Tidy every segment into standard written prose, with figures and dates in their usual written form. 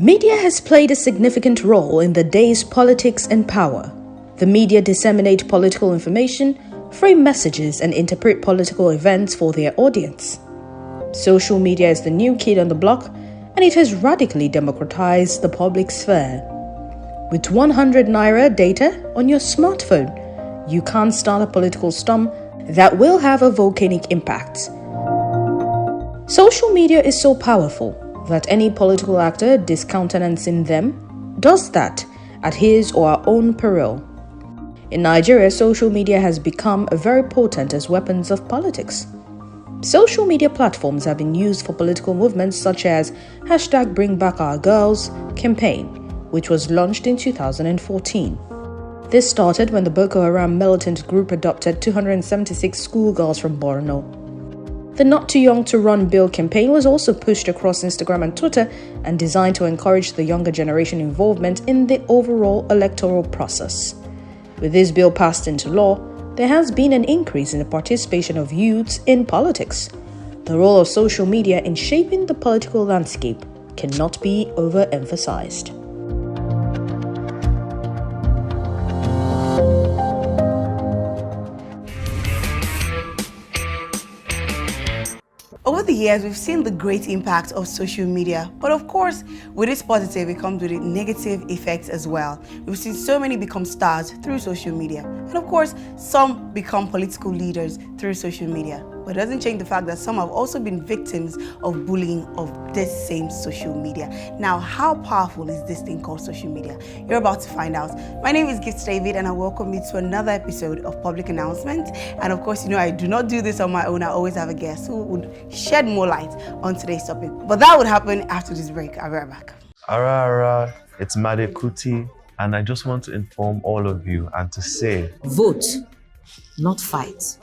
Media has played a significant role in the day's politics and power. The media disseminate political information, frame messages, and interpret political events for their audience. Social media is the new kid on the block, and it has radically democratized the public sphere. With 100 naira data on your smartphone, you can't start a political storm that will have a volcanic impact. Social media is so powerful that any political actor discountenancing them does that at his or her own peril. In Nigeria, social media has become very potent as weapons of politics. Social media platforms have been used for political movements such as #BringBackOurGirls campaign, which was launched in 2014. This started when the Boko Haram militant group adopted 276 schoolgirls from Borno. The Not Too Young to Run bill campaign was also pushed across Instagram and Twitter and designed to encourage the younger generation involvement in the overall electoral process. With this bill passed into law, there has been an increase in the participation of youths in politics. The role of social media in shaping the political landscape cannot be overemphasized. Over the years, we've seen the great impact of social media, but of course, with its positive, it comes with negative effects as well. We've seen so many become stars through social media, and of course, some become political leaders through social media. But it doesn't change the fact that some have also been victims of bullying of this same social media. Now, how powerful is this thing called social media? You're about to find out. My name is David, and I welcome you to another episode of Public Announcement. And of course, I do not do this on my own. I always have a guest who would shed more light on today's topic. But that would happen after this break. I'll be right back. Ara, it's Made Kuti, and I just want to inform all of you and to say, vote, not fight.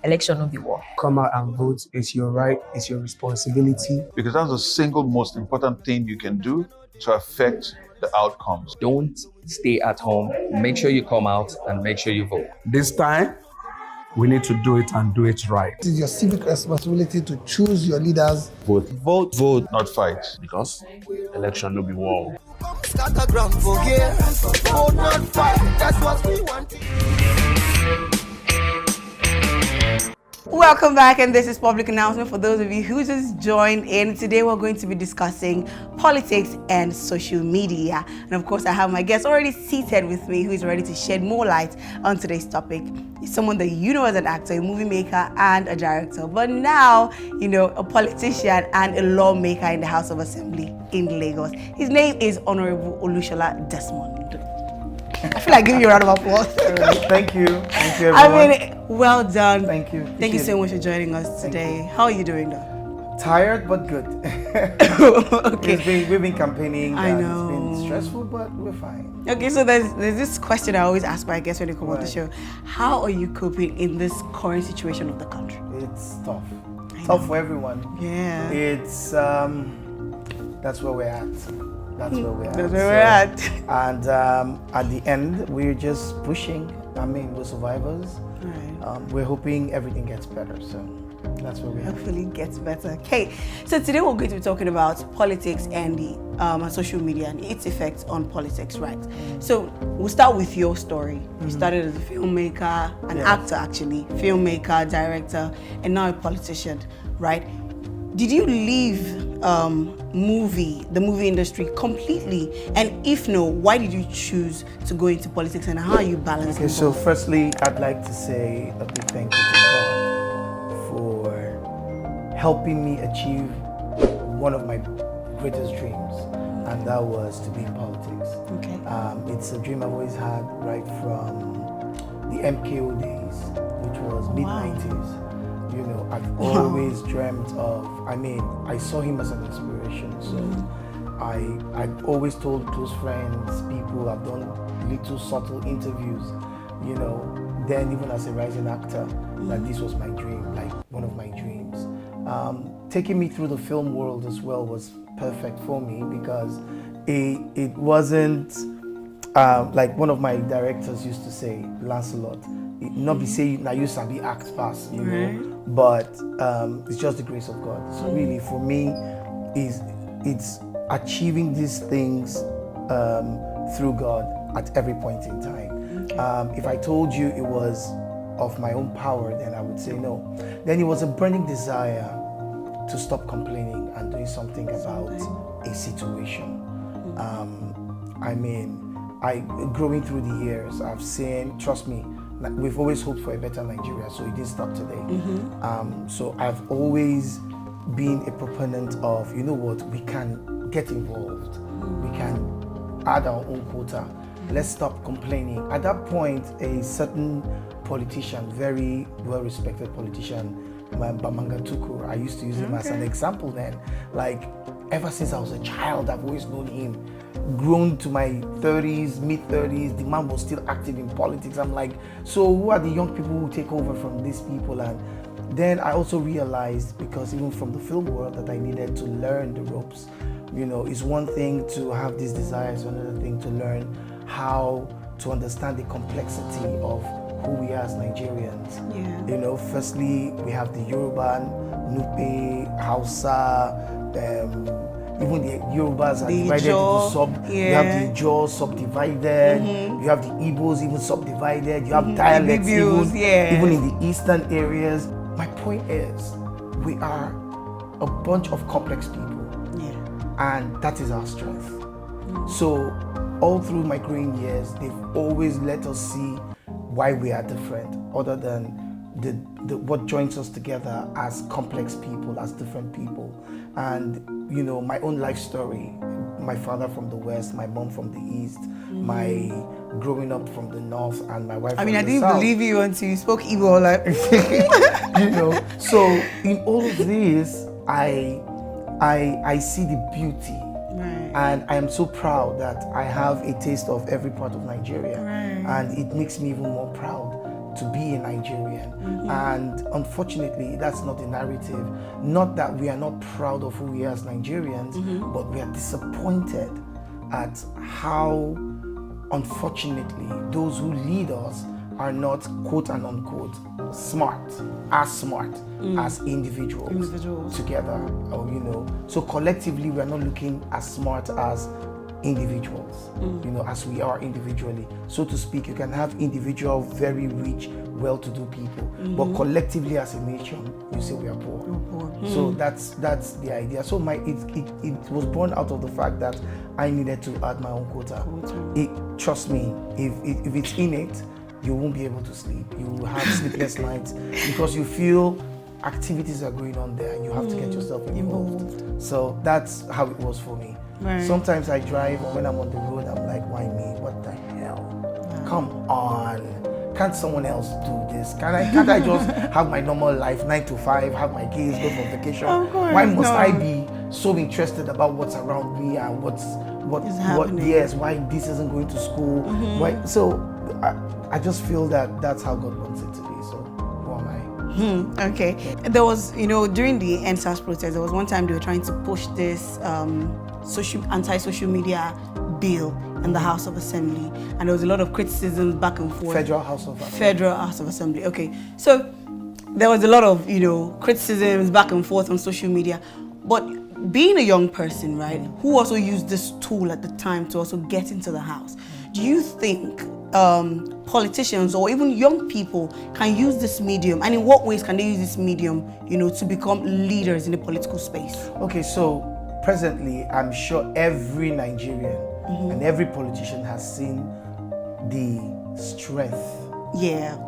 Election will be war. Come out and vote. It's your right, it's your responsibility. Because that's the single most important thing you can do to affect the outcomes. Don't stay at home. Make sure you come out and make sure you vote. This time, we need to do it and do it right. It is your civic responsibility to choose your leaders. Vote. Vote. Vote, not fight. because election will be war. Welcome back, and this is Public Announcement for those of you who just joined in. Today we're going to be discussing politics and social media. And of course, I have my guest already seated with me who is ready to shed more light on today's topic. He's someone that you know as an actor, a movie maker, and a director. But now, a politician and a lawmaker in the House of Assembly in Lagos. His name is Honorable Olusola Desmond. I feel like giving you a round of applause. Thank you. Thank you, everyone. Well done. Thank you. Thank you so much for joining us today. How are you doing, though? Tired, but good. Okay. We've been campaigning. I know. It's been stressful, but we're fine. Okay, so there's this question I always ask my guests when they come on the show. How are you coping in this current situation of the country? It's tough. Tough for everyone. Yeah. It's, that's where we're at. That's where we're at. That's where we're at. And at the end, we're just pushing. We're survivors. Right. We're hoping everything gets better. So that's where we're at. Hopefully it gets better. Okay, so today we're going to be talking about politics and the social media and its effects on politics, right? So we'll start with your story. You started as a filmmaker, an actor actually, filmmaker, director, and now a politician, right? Did you leave the movie industry completely? And if no, why did you choose to go into politics, and how are you balancing? Okay, so firstly, I'd like to say a big thank you to God for helping me achieve one of my greatest dreams, and that was to be in politics. Okay. It's a dream I've always had right from the MKO days, which was mid-90s. I've always dreamt of, I saw him as an inspiration. So I've always told close friends, people, I've done little subtle interviews, then even as a rising actor, that this was my dream, like one of my dreams. Taking me through the film world as well was perfect for me because it wasn't, like one of my directors used to say, Lancelot, not be saying now you sabi act fast, but it's just the grace of God. So really, for me, it's achieving these things through God at every point in time. Okay. If I told you it was of my own power, then I would say no. Then it was a burning desire to stop complaining and doing something about a situation. Growing through the years, I've seen, trust me, we've always hoped for a better Nigeria, so it didn't stop today. So I've always been a proponent of, you know what, we can get involved. We can add our own quota. Let's stop complaining. At that point, a certain politician, very well-respected politician, Bamanga Tukur, I used to use him as an example then. Like, ever since I was a child, I've always known him. Grown to my 30s, mid-30s, the man was still active in politics. I'm like, so who are the young people who take over from these people? And then I also realized, because even from the film world, that I needed to learn the ropes. You know, it's one thing to have these desires, another thing to learn how to understand the complexity of who we are as Nigerians. Yeah. You know, firstly, we have the Yoruba, Nupe, Hausa, even the Yorubas are divided into you have the Ijaw subdivided, you have the Igbos even subdivided, you have dialects even in the eastern areas. My point is, we are a bunch of complex people, and that is our strength. So all through my growing years, they've always let us see why we are different, other than what joins us together as complex people, as different people. And you know, my own life story, my father from the west, my mom from the east, my growing up from the north, and my wife from the south. I didn't believe you until you spoke Igbo, like you know. So in all of this, I see the beauty. And I am so proud that I have a taste of every part of Nigeria. And it makes me even more proud to be a Nigerian. And unfortunately, that's not the narrative. Not that we are not proud of who we are as Nigerians, but we are disappointed at how, unfortunately, those who lead us are not, quote and unquote, smart as individuals together, or you know. So collectively, we are not looking as smart as individuals, you know, as we are individually. So to speak, you can have individual, very rich, well-to-do people, but collectively as a nation, you say we are poor. So that's the idea. So it was born out of the fact that I needed to add my own quota. Trust me, if it's innate, you won't be able to sleep. You will have sleepless nights because you feel activities are going on there and you have to get yourself involved. So that's how it was for me. Sometimes I drive, or when I'm on the road, I'm like, why me? What the hell? Come on. Can't someone else do this? Can't I just have my normal life, 9 to 5, have my kids, go for vacation? Why must I be so interested about what's around me and why this isn't going to school? Why? So I just feel that that's how God wants it to be. So who am I? Okay. There was, you know, during the NSAS protest, there was one time they were trying to push this anti-social media bill in the House of Assembly, and there was a lot of criticism back and forth. Federal House of Assembly. Okay. So there was a lot of, you know, criticisms back and forth on social media, but being a young person, right, who also used this tool at the time to also get into the House, do you think politicians or even young people can use this medium, and in what ways can they use this medium, you know, to become leaders in the political space? Okay, so presently, I'm sure every Nigerian and every politician has seen the strength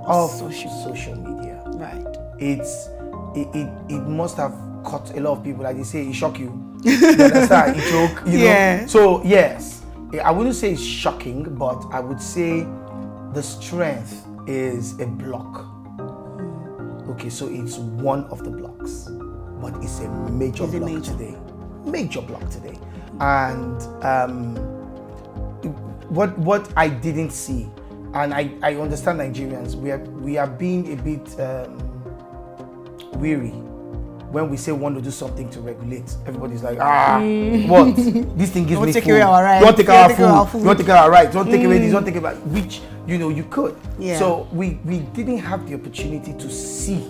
of social media. Right. It must have caught a lot of people, like they say, it shocked you. You understand? It joke, you know. So yes, I wouldn't say it's shocking, but I would say the strength is a block. Okay, so it's one of the blocks, but it's a major block today. Major block today. And what I didn't see, and I understand Nigerians, we are being a bit weary when we say we want to do something to regulate. Everybody's like, what? This thing gives me food. Don't take our food. Don't take our rights. Don't take away this. Don't take away, which, you know, you could. Yeah. So we didn't have the opportunity to see.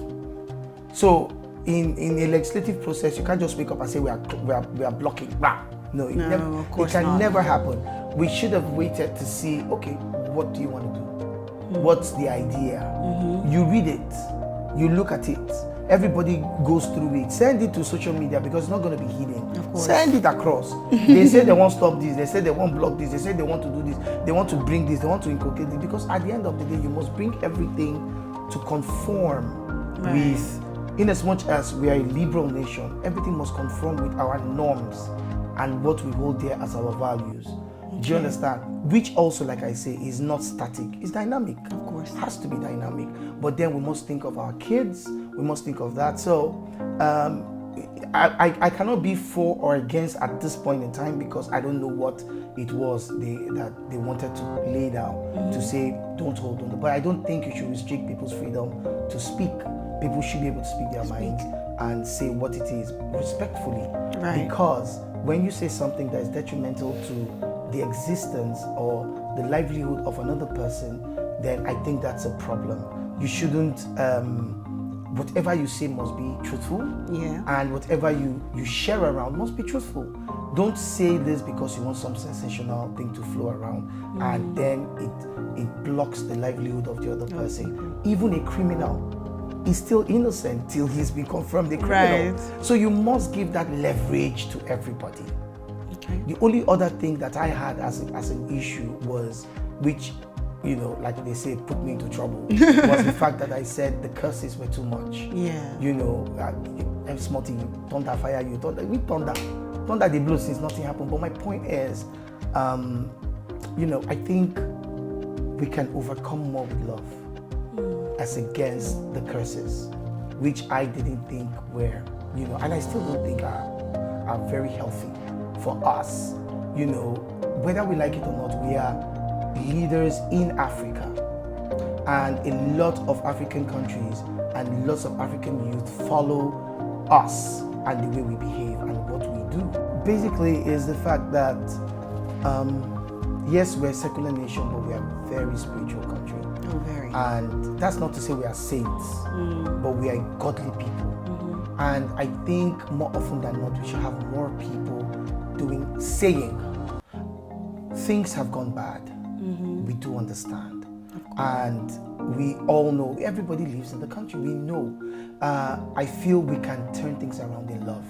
So in a legislative process, you can't just wake up and say we are blocking. No, No, of course it can not. never happen. We should have waited to see, okay, what do you want to do? What's the idea? You read it, you look at it. Everybody goes through it. Send it to social media because it's not going to be hidden. Of course. Send it across. They say they won't stop this. They say they won't block this. They say they want to do this. They want to bring this. They want to inculcate this. Because at the end of the day, you must bring everything to conform with, in as much as we are a liberal nation, everything must conform with our norms and what we hold dear as our values. Do you understand? Which also, like I say, is not static. It's dynamic. Of course. It has to be dynamic. But then we must think of our kids. We must think of that. So I cannot be for or against at this point in time because I don't know what it was that they wanted to lay down to say don't hold on. But I don't think you should restrict people's freedom to speak. People should be able to speak their minds and say what it is respectfully. Right. Because when you say something that is detrimental to the existence or the livelihood of another person, then I think that's a problem. You shouldn't, whatever you say must be truthful. Yeah. And whatever you share around must be truthful. Don't say this because you want some sensational thing to flow around and then it blocks the livelihood of the other person. Even a criminal is still innocent till he's been confirmed a criminal. Right. So you must give that leverage to everybody. Okay. The only other thing that I had as an issue was, which, you know, like they say, put me into trouble, was the fact that I said the curses were too much. Yeah. You know, every small thing, thunder, fire you, thunder, we thunder they blow since nothing happened. But my point is, you know, I think we can overcome more with love as against the curses, which I didn't think were, you know, and I still don't think are very healthy for us. You know, whether we like it or not, we are leaders in Africa, and a lot of African countries and lots of African youth follow us and the way we behave and what we do. Basically is the fact that yes, we're a secular nation, but we are a very spiritual country. Oh, very. And that's not to say we are saints, but we are godly people. And I think more often than not, we should have more people saying things have gone bad. We do understand. And we all know, everybody lives in the country, we know. I feel we can turn things around in love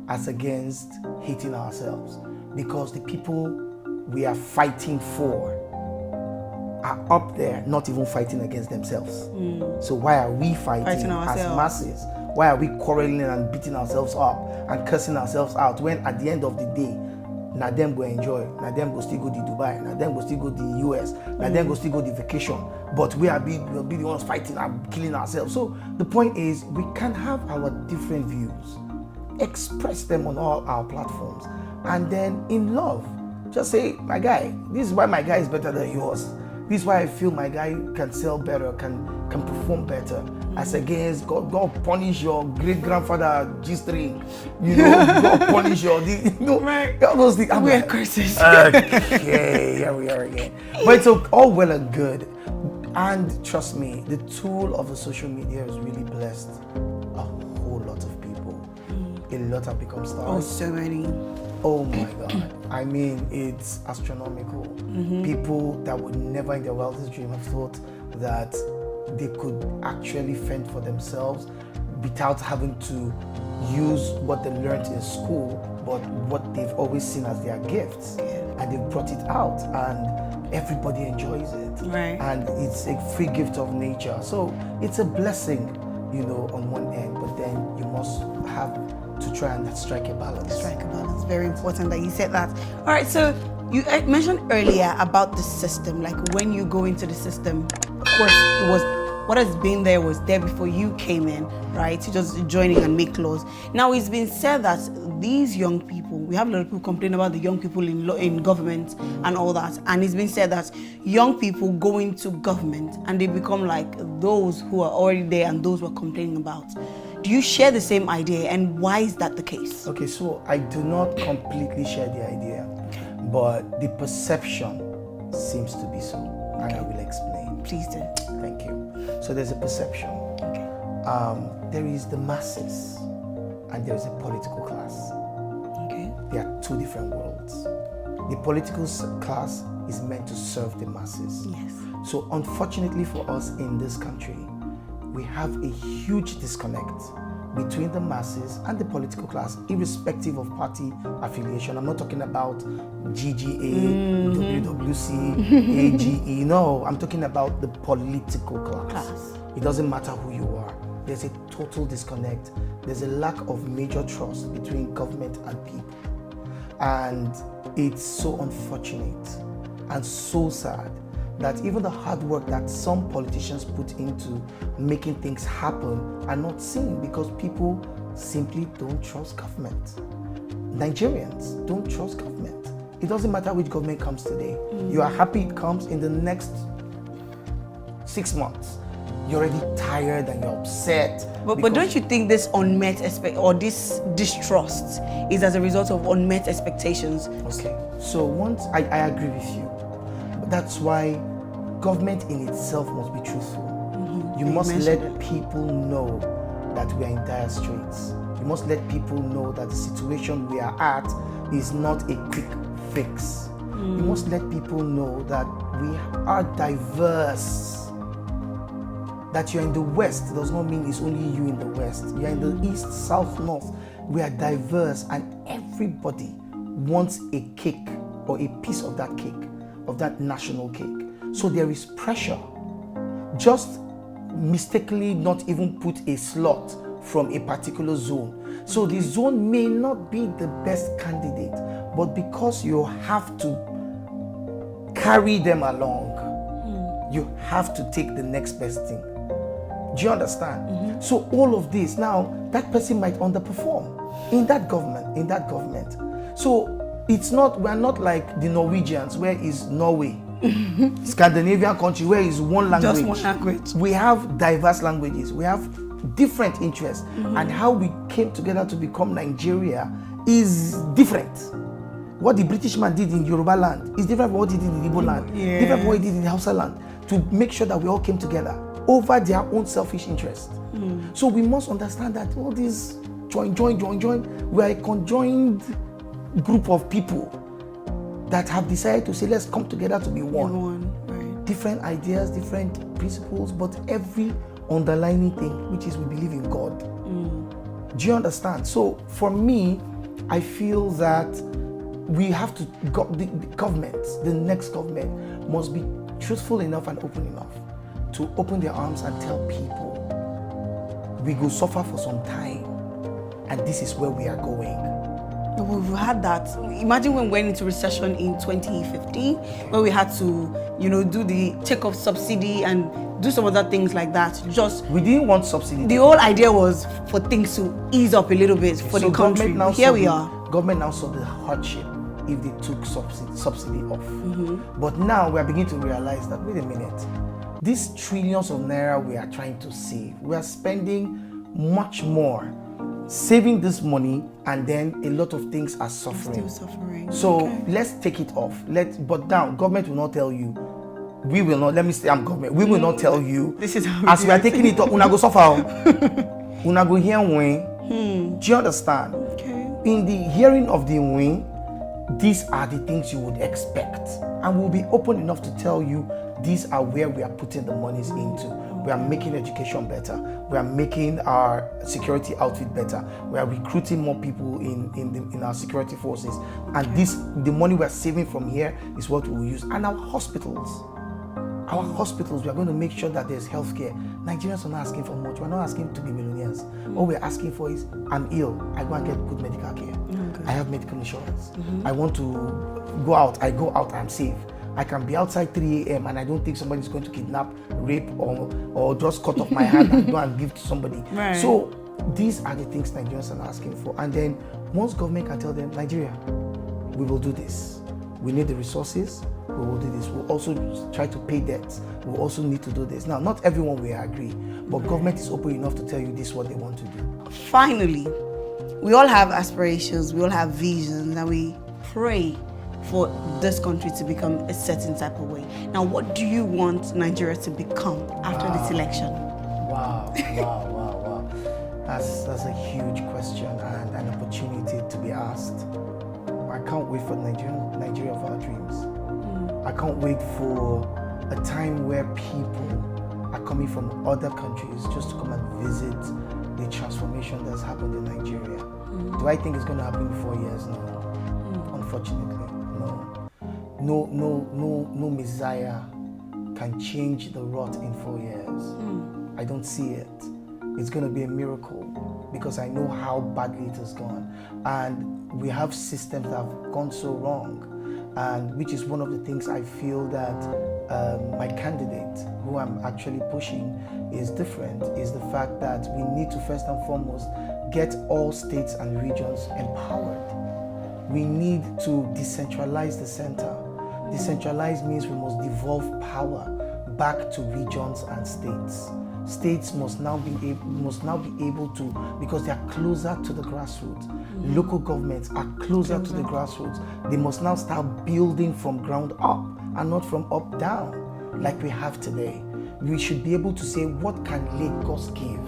as against hating ourselves, because the people we are fighting for are up there not even fighting against themselves. So why are we fighting as masses? Why are we quarreling and beating ourselves up and cursing ourselves out when at the end of the day, na them go enjoy, na them go still go to Dubai, na them go still go to the US, na them go still go to vacation, but we'll be the ones fighting and killing ourselves. So the point is, we can have our different views, express them on all our platforms, and then in love, just say, my guy, this is why my guy is better than yours. This is why I feel my guy can sell better, can perform better, as against God punish your great grandfather G-string, you know, God punish your, you know, Right. all those things. We are curses. Okay, here we are again. But it's all well and good, and trust me, the tool of the social media has really blessed a whole lot of people. A lot have become stars. Oh, so many. Oh my God. I mean, it's astronomical. People that would never in their wildest dream have thought that they could actually fend for themselves without having to use what they learned in school, but what they've always seen as their gifts. And they've brought it out, and everybody enjoys it. Right. And it's a free gift of nature. So it's a blessing, you know, on one end, but then you must have to try and strike a balance. Strike a balance. Very important that you said that. All right, so you mentioned earlier about the system, like when you go into the system, of course, it was what has been there was there before you came in, right? You just joining and make laws. Now, it's been said that these young people, we have a lot of people complain about the young people in government and all that, and it's been said that young people go into government and they become like those who are already there and those who are complaining about. Do you share the same idea, and why is that the case? Okay, so I do not completely share the idea, but the perception seems to be so, and I will explain. Please do. Thank you. So there's a perception. Okay. There is the masses, and there is a political class. Okay. they are two different worlds. The political class is meant to serve the masses. Yes. So unfortunately for us in this country, we have a huge disconnect between the masses and the political class, irrespective of party affiliation. I'm not talking about GGA, WWC, AGE. No, I'm talking about the political class. It doesn't matter who you are. There's a total disconnect. There's a lack of major trust between government and people. And it's so unfortunate and so sad that even the hard work that some politicians put into making things happen are not seen because people simply don't trust government. Nigerians don't trust government. It doesn't matter which government comes today. You are happy it comes in the next 6 months. You're already tired and you're upset. But don't you think this unmet this distrust is as a result of unmet expectations? Okay, so once I agree with you. That's why government in itself must be truthful. You must let people know that we are in dire straits. You must let people know that the situation we are at is not a quick fix. You must let people know that we are diverse. That you're in the West does not mean it's only you in the West. You're in the East, South, North. We are diverse and everybody wants a cake or a piece of that cake, of that national cake. So there is pressure. Just mistakenly not even put a slot from a particular zone. So the zone may not be the best candidate, but because you have to carry them along, you have to take the next best thing. Do you understand? So all of this, now that person might underperform in that government. So it's not, we're not like the Norwegians where is Norway, Scandinavian country where is one language. Just one language. We have diverse languages. We have different interests, and how we came together to become Nigeria is different. What the British man did in Yoruba land is different from what he did in Igbo land, different from what he did in Hausa land, to make sure that we all came together over their own selfish interest. So we must understand that all these join, we are a conjoined group of people that have decided to say, let's come together to be one. Right. Different ideas, different principles, but every underlying thing, which is we believe in God. Do you understand? So for me, I feel that we have to, the government, the next government must be truthful enough and open enough to open their arms and tell people, we go suffer for some time, and this is where we are going. We've had that. Imagine when we went into recession in 2015, where we had to, do the take off subsidy and do some other things like that. We didn't want subsidy. The whole idea was for things to ease up a little bit for the country. Here we are. Government now saw the hardship if they took subsidy off. But now we are beginning to realize that, wait a minute, these trillions of naira we are trying to save, we are spending much more saving this money, and then a lot of things are suffering. Still suffering. So let's take it off. But now government will not tell you. We will not. Let me say, I'm government. We will not tell you. This is how as we are taking it off. Una go suffer. Una go hear win. Do you understand? Okay. In the hearing of the win, these are the things you would expect, and we'll be open enough to tell you these are where we are putting the monies into. We are making education better. We are making our security outfit better. We are recruiting more people in our security forces. And the money we are saving from here is what we will use. And our hospitals, we are going to make sure that there's healthcare. Nigerians are not asking for much. We're not asking to be millionaires. All we're asking for is, I'm ill, I go and get good medical care. I have medical insurance. I want to go out, I go out, I'm safe. I can be outside 3 a.m. and I don't think somebody's going to kidnap, rape, or just cut off my hand and go and give to somebody. Right. So these are the things Nigerians are asking for. And then once government can tell them, Nigeria, we will do this. We need the resources, we will do this. We'll also try to pay debts. We'll also need to do this. Now, not everyone will agree, but government is open enough to tell you this is what they want to do. Finally, we all have aspirations, we all have visions, and we pray for this country to become a certain type of way. Now, what do you want Nigeria to become after this election? Wow. That's a huge question and an opportunity to be asked. can't wait for Nigeria of our dreams. I can't wait for a time where people are coming from other countries just to come and visit the transformation that's happened in Nigeria. Do I think it's going to happen in 4 years? No. Unfortunately, no. No Messiah can change the rot in 4 years. I don't see it. It's going to be a miracle because I know how badly it has gone. And we have systems that have gone so wrong. And which is one of the things I feel that my candidate, who I'm actually pushing, is different, is the fact that we need to first and foremost get all states and regions empowered. We need to decentralize the center. Decentralize means we must devolve power back to regions and states. States must now be able to, because they are closer to the grassroots. Local governments are closer to the grassroots. They must now start building from ground up and not from up down like we have today. We should be able to say, what can Lagos give?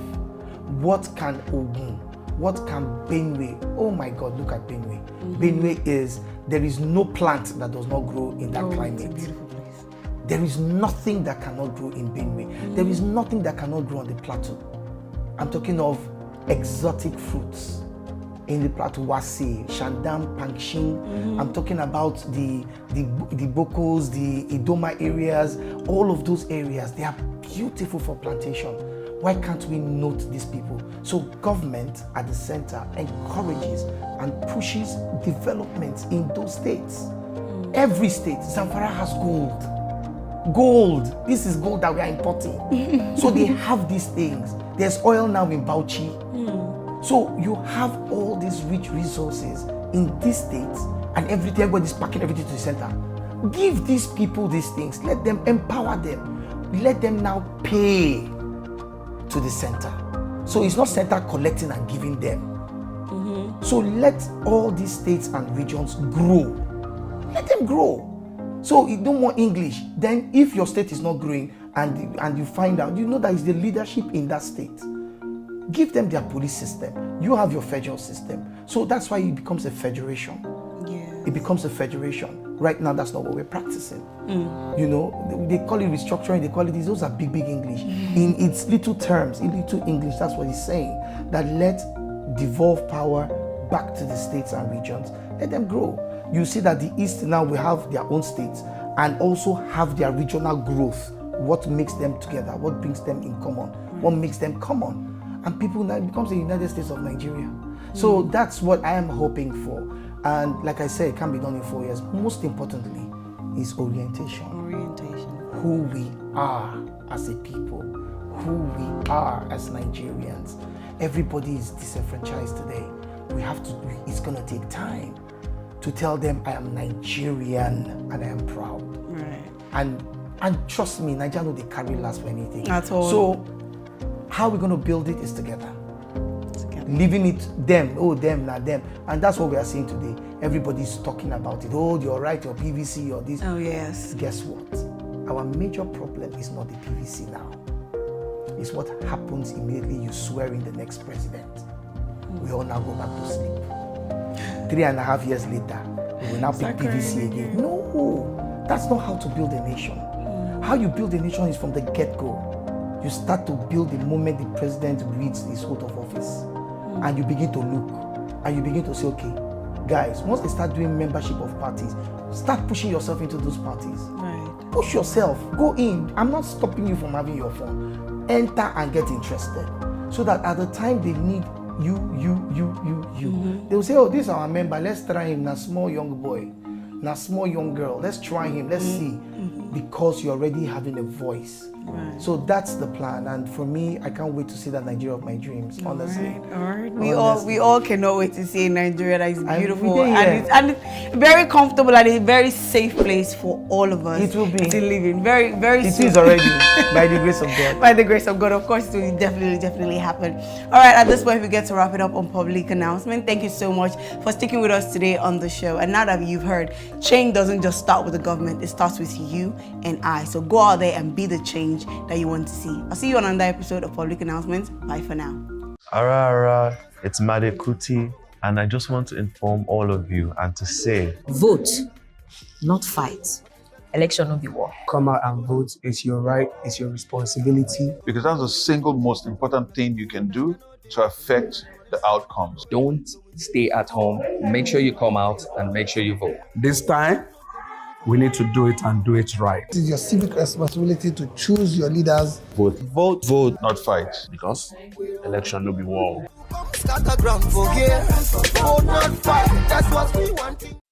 What can Ogun? What can Benue? Oh my God, look at Benue. Benue is, there is no plant that does not grow in that climate. It's a beautiful place. There is nothing that cannot grow in Benue. There is nothing that cannot grow on the plateau. I'm talking of exotic fruits in the plateau, Wasi, Shandam, Pangshin. I'm talking about the Bokos, the Idoma areas, all of those areas. They are beautiful for plantation. Why can't we note these people? So government at the center encourages and pushes development in those states. Every state, Zamfara has gold. Gold. This is gold that we are importing. So they have these things. There's oil now in Bauchi. So you have all these rich resources in these states, and everybody's packing everything to the center. Give these people these things. Let them empower them. Let them now pay to the center. So it's not center collecting and giving them. So let all these states and regions grow. Let them grow. So you don't want English. Then if your state is not growing and you find out, you know that it's the leadership in that state. Give them their police system. You have your federal system. So that's why it becomes a federation. It becomes a federation. Right now, that's not what we're practicing. You know, they call it restructuring, they call it this. Those are big English. In its little terms, in little English, that's what he's saying. That let devolve power back to the states and regions. Let them grow. You see that the East now will have their own states and also have their regional growth. What makes them together? What brings them in common? What makes them common? And people now, it becomes the United States of Nigeria. So that's what I am hoping for. And like I said, it can be done in 4 years. Most importantly is orientation. Who we are as a people, who we are as Nigerians. Everybody is disenfranchised today. We have to, it's gonna take time to tell them I am Nigerian and I am proud. And trust me, Nigeria, they carry last for anything. At all. So how we're gonna build it is together. Leaving it them, oh them, not them. And that's what we are seeing today. Everybody's talking about it. Oh, you're right, your PVC or this. Oh yes. Guess what? Our major problem is not the PVC now. It's what happens immediately you swear in the next president. We all now go back to sleep. 3.5 years later, we will now pick PVC again. No, that's not how to build a nation. How you build a nation is from the get-go. You start to build the moment the president reads his oath of office. And you begin to look, and you begin to say, okay, guys, once they start doing membership of parties, start pushing yourself into those parties. Push yourself, go in. I'm not stopping you from having your phone. Enter and get interested. So that at the time they need you. They will say, oh, this is our member, let's try him. Now small young boy, now small young girl, let's try him, let's see. Because you're already having a voice. So that's the plan, and for me, I can't wait to see that Nigeria of my dreams. Honestly, all right. We all cannot wait to see Nigeria that is beautiful and it's very comfortable and a very safe place for all of us. It will be to live in. Very It is already by the grace of God. By the grace of God, of course, it will definitely happen. All right. At this point, we get to wrap it up on public announcement. Thank you so much for sticking with us today on the show. And now that you've heard, change doesn't just start with the government; it starts with you and I. So go out there and be the change that you want to see. I'll see you on another episode of Public Announcements. Bye for now. Ara, it's Made Kuti, And I just want to inform all of you and to say, Vote, not fight. Election no be war. Come out and vote. It's your right, it's your responsibility. Because that's the single most important thing you can do to affect the outcomes. Don't stay at home. Make sure you come out and make sure you vote. This time, we need to do it and do it right. It is your civic responsibility to choose your leaders. Vote. Vote. Vote. Not fight. Because election no be war. Start a ground for here. Vote, not fight. That's what we want.